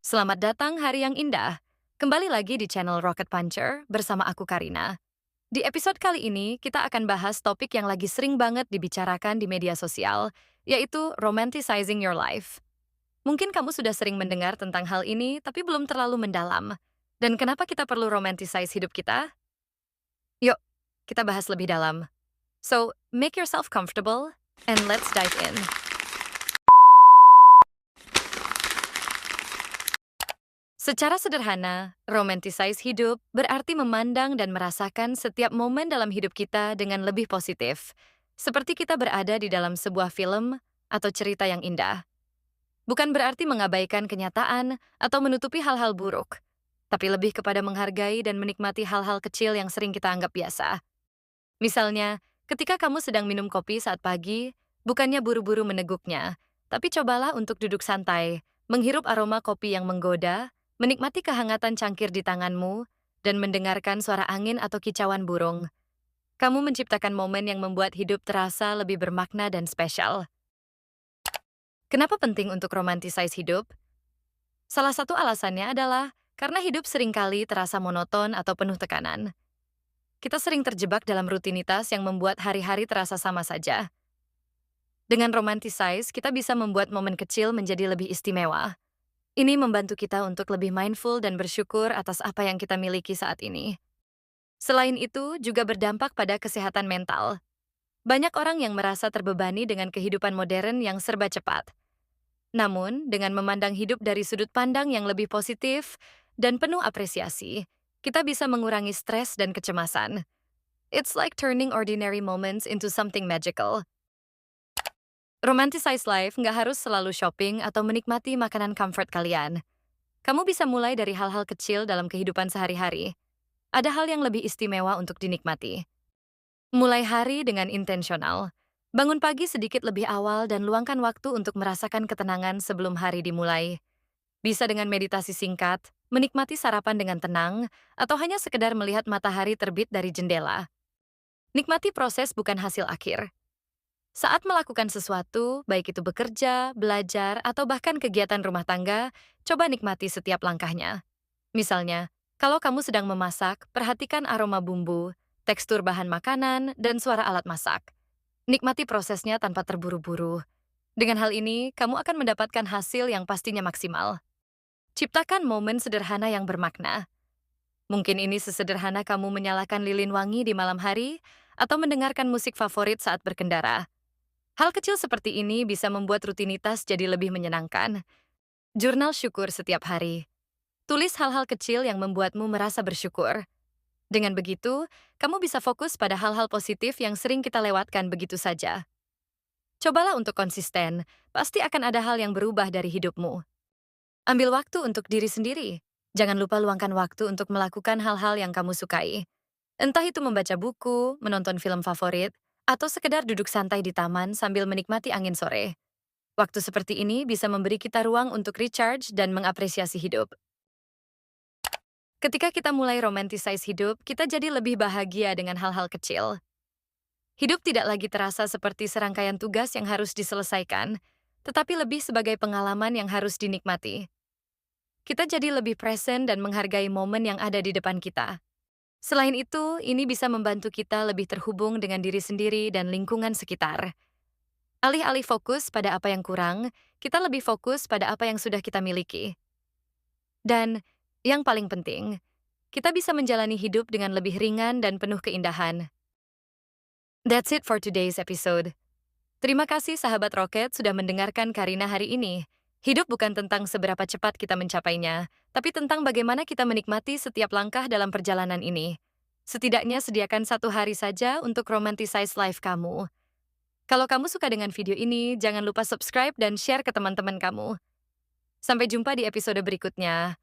Selamat datang hari yang indah. Kembali lagi di channel Rocket Puncher bersama aku Karina. Di episode kali ini, kita akan bahas topik yang lagi sering banget dibicarakan di media sosial, yaitu romanticizing your life. Mungkin kamu sudah sering mendengar tentang hal ini, tapi belum terlalu mendalam. Dan kenapa kita perlu romanticize hidup kita? Yuk, kita bahas lebih dalam. So, make yourself comfortable, and let's dive in. Secara sederhana, romanticize hidup berarti memandang dan merasakan setiap momen dalam hidup kita dengan lebih positif, seperti kita berada di dalam sebuah film atau cerita yang indah. Bukan berarti mengabaikan kenyataan atau menutupi hal-hal buruk, tapi lebih kepada menghargai dan menikmati hal-hal kecil yang sering kita anggap biasa. Misalnya, ketika kamu sedang minum kopi saat pagi, bukannya buru-buru meneguknya, tapi cobalah untuk duduk santai, menghirup aroma kopi yang menggoda, menikmati kehangatan cangkir di tanganmu, dan mendengarkan suara angin atau kicauan burung. Kamu menciptakan momen yang membuat hidup terasa lebih bermakna dan spesial. Kenapa penting untuk romanticize hidup? Salah satu alasannya adalah karena hidup seringkali terasa monoton atau penuh tekanan. Kita sering terjebak dalam rutinitas yang membuat hari-hari terasa sama saja. Dengan romanticize, kita bisa membuat momen kecil menjadi lebih istimewa. Ini membantu kita untuk lebih mindful dan bersyukur atas apa yang kita miliki saat ini. Selain itu, juga berdampak pada kesehatan mental. Banyak orang yang merasa terbebani dengan kehidupan modern yang serba cepat. Namun, dengan memandang hidup dari sudut pandang yang lebih positif dan penuh apresiasi, kita bisa mengurangi stres dan kecemasan. It's like turning ordinary moments into something magical. Romanticize life nggak harus selalu shopping atau menikmati makanan comfort kalian. Kamu bisa mulai dari hal-hal kecil dalam kehidupan sehari-hari. Ada hal yang lebih istimewa untuk dinikmati. Mulai hari dengan intensional. Bangun pagi sedikit lebih awal dan luangkan waktu untuk merasakan ketenangan sebelum hari dimulai. Bisa dengan meditasi singkat, menikmati sarapan dengan tenang, atau hanya sekedar melihat matahari terbit dari jendela. Nikmati proses bukan hasil akhir. Saat melakukan sesuatu, baik itu bekerja, belajar, atau bahkan kegiatan rumah tangga, coba nikmati setiap langkahnya. Misalnya, kalau kamu sedang memasak, perhatikan aroma bumbu, tekstur bahan makanan, dan suara alat masak. Nikmati prosesnya tanpa terburu-buru. Dengan hal ini, kamu akan mendapatkan hasil yang pastinya maksimal. Ciptakan momen sederhana yang bermakna. Mungkin ini sesederhana kamu menyalakan lilin wangi di malam hari, atau mendengarkan musik favorit saat berkendara. Hal kecil seperti ini bisa membuat rutinitas jadi lebih menyenangkan. Jurnal syukur setiap hari. Tulis hal-hal kecil yang membuatmu merasa bersyukur. Dengan begitu, kamu bisa fokus pada hal-hal positif yang sering kita lewatkan begitu saja. Cobalah untuk konsisten, pasti akan ada hal yang berubah dari hidupmu. Ambil waktu untuk diri sendiri. Jangan lupa luangkan waktu untuk melakukan hal-hal yang kamu sukai. Entah itu membaca buku, menonton film favorit, atau sekedar duduk santai di taman sambil menikmati angin sore. Waktu seperti ini bisa memberi kita ruang untuk recharge dan mengapresiasi hidup. Ketika kita mulai romanticize hidup, kita jadi lebih bahagia dengan hal-hal kecil. Hidup tidak lagi terasa seperti serangkaian tugas yang harus diselesaikan, tetapi lebih sebagai pengalaman yang harus dinikmati. Kita jadi lebih present dan menghargai momen yang ada di depan kita. Selain itu, ini bisa membantu kita lebih terhubung dengan diri sendiri dan lingkungan sekitar. Alih-alih fokus pada apa yang kurang, kita lebih fokus pada apa yang sudah kita miliki. Dan yang paling penting, kita bisa menjalani hidup dengan lebih ringan dan penuh keindahan. That's it for today's episode. Terima kasih sahabat Rocket sudah mendengarkan Karina hari ini. Hidup bukan tentang seberapa cepat kita mencapainya, tapi tentang bagaimana kita menikmati setiap langkah dalam perjalanan ini. Setidaknya sediakan satu hari saja untuk romanticize life kamu. Kalau kamu suka dengan video ini, jangan lupa subscribe dan share ke teman-teman kamu. Sampai jumpa di episode berikutnya.